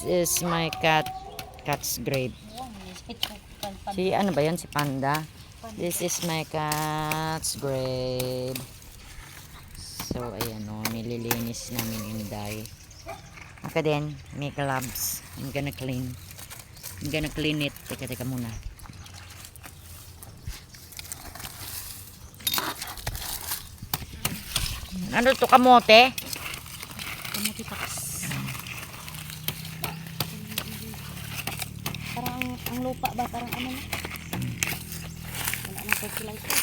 Is my cat's grave. Si ano ba yan? Si Panda. This is my cat's grave. So ayan o, nililinis namin yung dye. Aka din, may gloves. I'm gonna clean it. Teka muna. Ano to, kamote? Kamote takas. Parang ang lupa ba? Parang ano na? Wala nang fertilizer.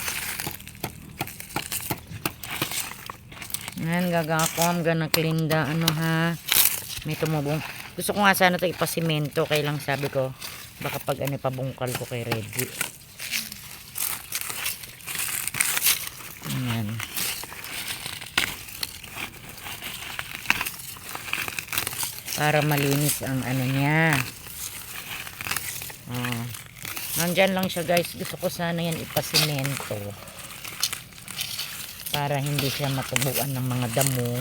Ngayon gagako, I'm gonna clean the ano ha. May tumubong. Gusto ko nga sana ito ipasimento. Kaya lang sabi ko, baka pag ano pabungkal ko kay Reggie. Ayan. Para malinis ang ano niya. Oh. Nandyan lang siya guys. Gusto ko sana yan ipasimento. Para hindi siya matubuan ng mga damo.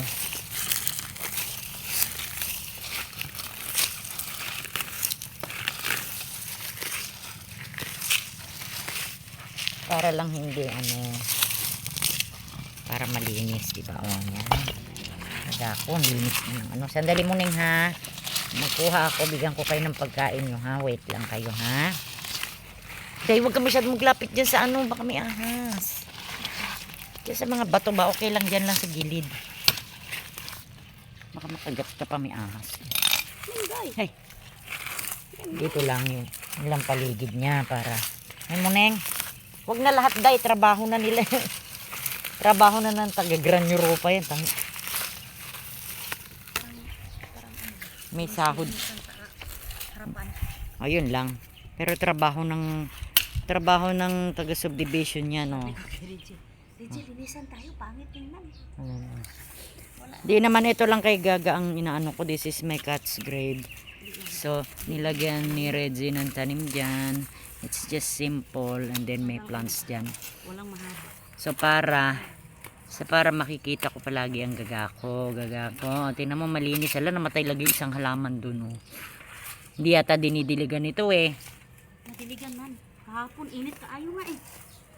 Para lang hindi ano. Para malinis. Diba? O yan. Ako, linis na ng ano. Sandali mo ning ha. Magkuha ako, bigyan ko kayo ng pagkain nyo ha. Wait lang kayo ha. Dahil huwag ka masyadong maglapit dyan sa ano. Baka may ahas. Dyan sa mga bato ba, okay lang dyan lang sa gilid. Baka makagat ka pa may ahas. Hey. Dito lang yun. Ilang paligid niya para. Ay muneng. Huwag na lahat dahil. Trabaho na nila. Trabaho na ng taga-Gran Europa yan. May sahod. Ayun lang. Pero trabaho ng taga-subdivision niya, no. Linisan tayo, pangit tingnan. Di naman ito lang kay Gaga ang inaano ko. This is my cat's grave. So, nilagyan ni Reggie ng tanim dyan. It's just simple. And then may plants dyan. Walang mahaba. So, para makikita ko palagi ang gagako. Tingnan mo malinis. Ala, namatay lagi isang halaman dun. Oh. Hindi yata dinidiligan ito eh. Nadiligan man. Kahapon, init ka. Ayaw nga eh.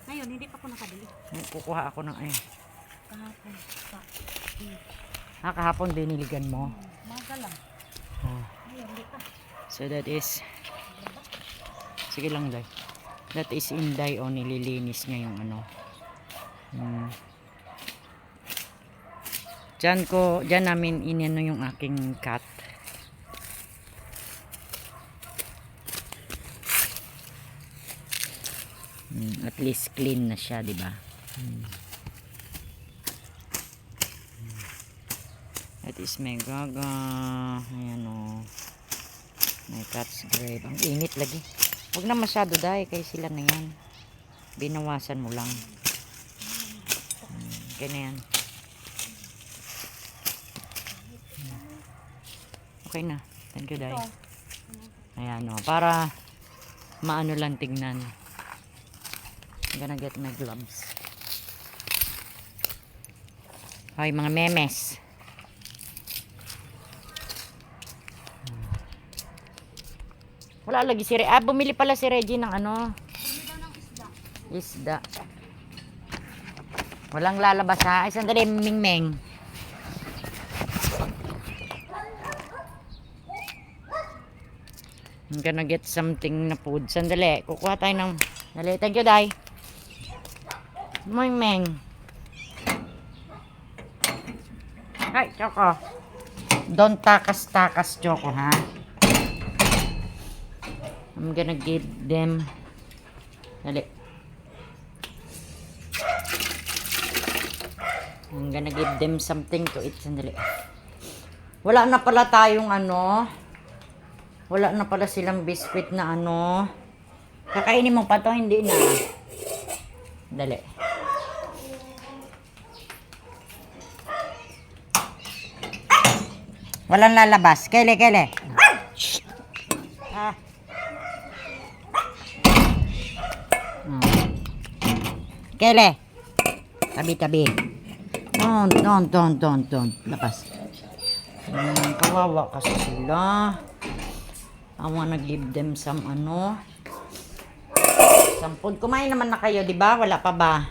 Ngayon, hindi pa ako nakadili. Kukuha ako ng Kahapon. kahapon diniligan mo. Maga lang. Oh. Ngayon, hindi pa. So that is, sige lang day. That is Inday o nililinis niya yung ano. Diyan namin inano yung aking cat. At least clean na siya, di ba? That is my Gaga. Ayan o. My cat's grave. Ang init lagi. Huwag na masyado dahil kay sila na yan. Binawasan mo lang. Okay na yan. Okay na. Thank you, Day. Ayan o. Para maano lang tingnan. I'm gonna get my gloves. Hoy, mga memes. Wala lagi si Reggie. Bumili pala si Reggie ng ano? Isda. Walang lalabas ha. Ay, sandali, Mingmeng. I'm gonna get something na food. Sandali, kukuha tayo ng... Dali, thank you, Day. Mingmeng. Ay, Choco. Don't takas-takas, Choco, ha? I'm gonna give them... Dali. I'm gonna give them something to eat. Sandali. Wala na pala tayong ano... Wala na pala silang biscuit na ano. Kakainin mo pa to, hindi na. Dali. Walang lalabas. Kele. Ah. Kele. Tabi. Don't. Labas. Kawawa kasi sila. I wanna give them some some food. Kumain naman na kayo, di ba? Wala pa ba?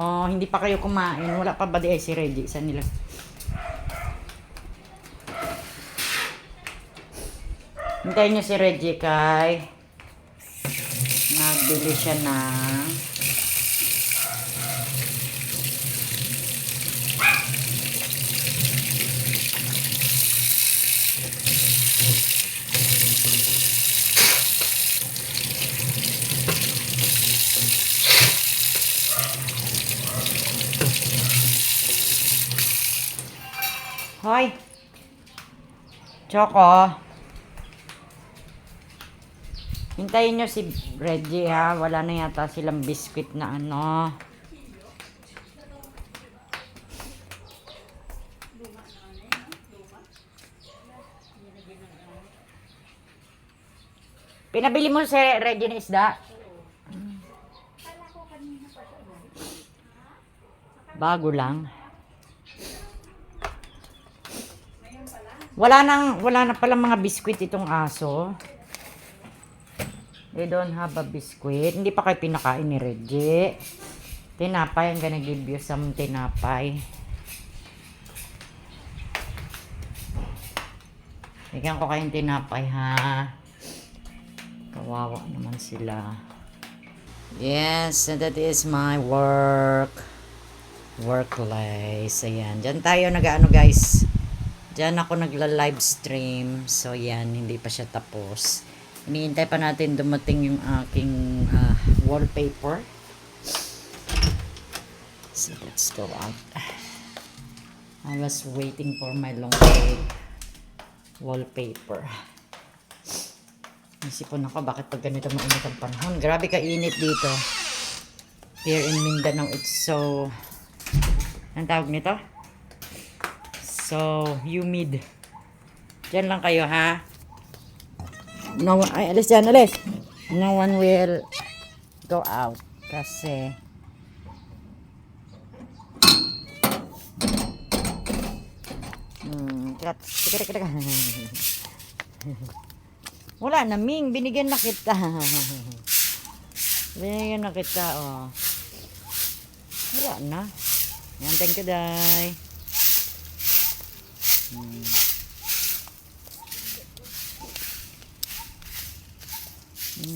Oh, hindi pa kayo kumain. Wala pa ba di ay si Reggie? Isa nila. Hintayin niyo si Reggie kay nagbili siya ng Hoy! Choco! Hintayin nyo si Reggie ha. Wala na yata silang biscuit na Pinabili mo si Reggie ng isda? Bago lang. Wala na pala mga biskwit itong aso. They don't have a biscuit. Hindi pa kayo pinakain ni Reggie. Tinapay. I'm gonna give you some tinapay. Bigyan ko kayong tinapay ha. Kawawa naman sila. Yes, and that is my workplace. Ayan. Diyan tayo guys. Diyan ako nagla-live stream. So, yan. Hindi pa siya tapos. Iniintay pa natin dumating yung aking wallpaper. So, let's go out. I was waiting for my long wallpaper. Isipon ako, bakit pag ganito mainit ang panahon? Grabe ka-init dito. Here in Mindanao, it's so... Anong tawag nito? So, humid. Diyan lang kayo, ha? No, ay, alis dyan, alis. No one will go out. Kasi, teka. Wala na, Ming. Binigyan na kita. Binigyan na kita, oh. Wala na. Yan, thank you, Day.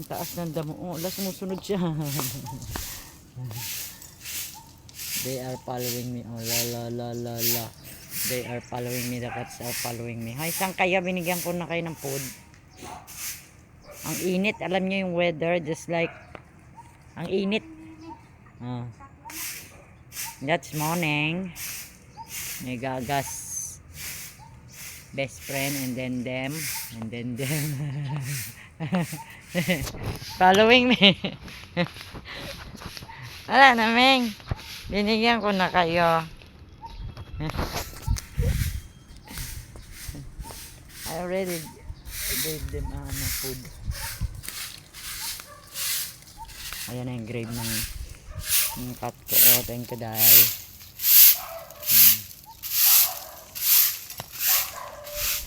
Taas ng damo. Oh, sumusunod siya. They are following me. Oh, la. They are following me. The cats are following me. Hay, saan kaya? Binigyan ko na kayo ng food. Ang init. Alam niyo yung weather. Just like, ang init. Oh. That's morning. May gagas. Best friend and then them. Following me. Wala na, Ming. Binigyan ko na kayo. I already gave them food. Ayan na yung grave ng cat ko. Oh, thank you, Day.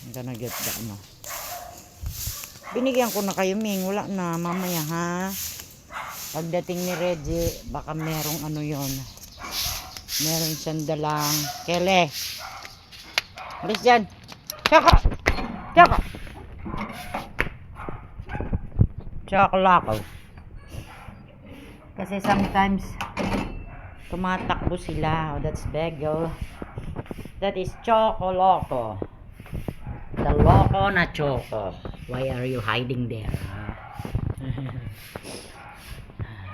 I'm gonna get that, Binigyan ko na kayo, Ming. Wala na. Mamaya, ha? Pagdating ni Reggie, baka merong yon. Meron siyang dalang kele. Alis dyan. Tsaka. Lakaw. Kasi sometimes, tumatakbo sila. Oh, that's bagel. That is Choco Loco. The Loco na Choco. Why are you hiding there?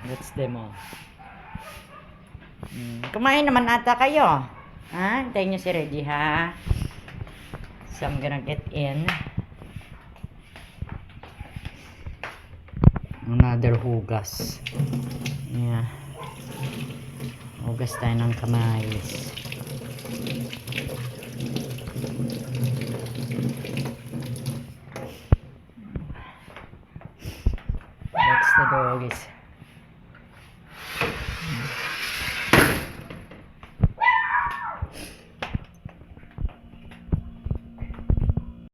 That's them all. Kumain naman ata kayo. Ha? Hintayin nyo si Reggie, ha? So, I'm gonna get in. Another hugas. Yeah. Hugas tayo ng kamay.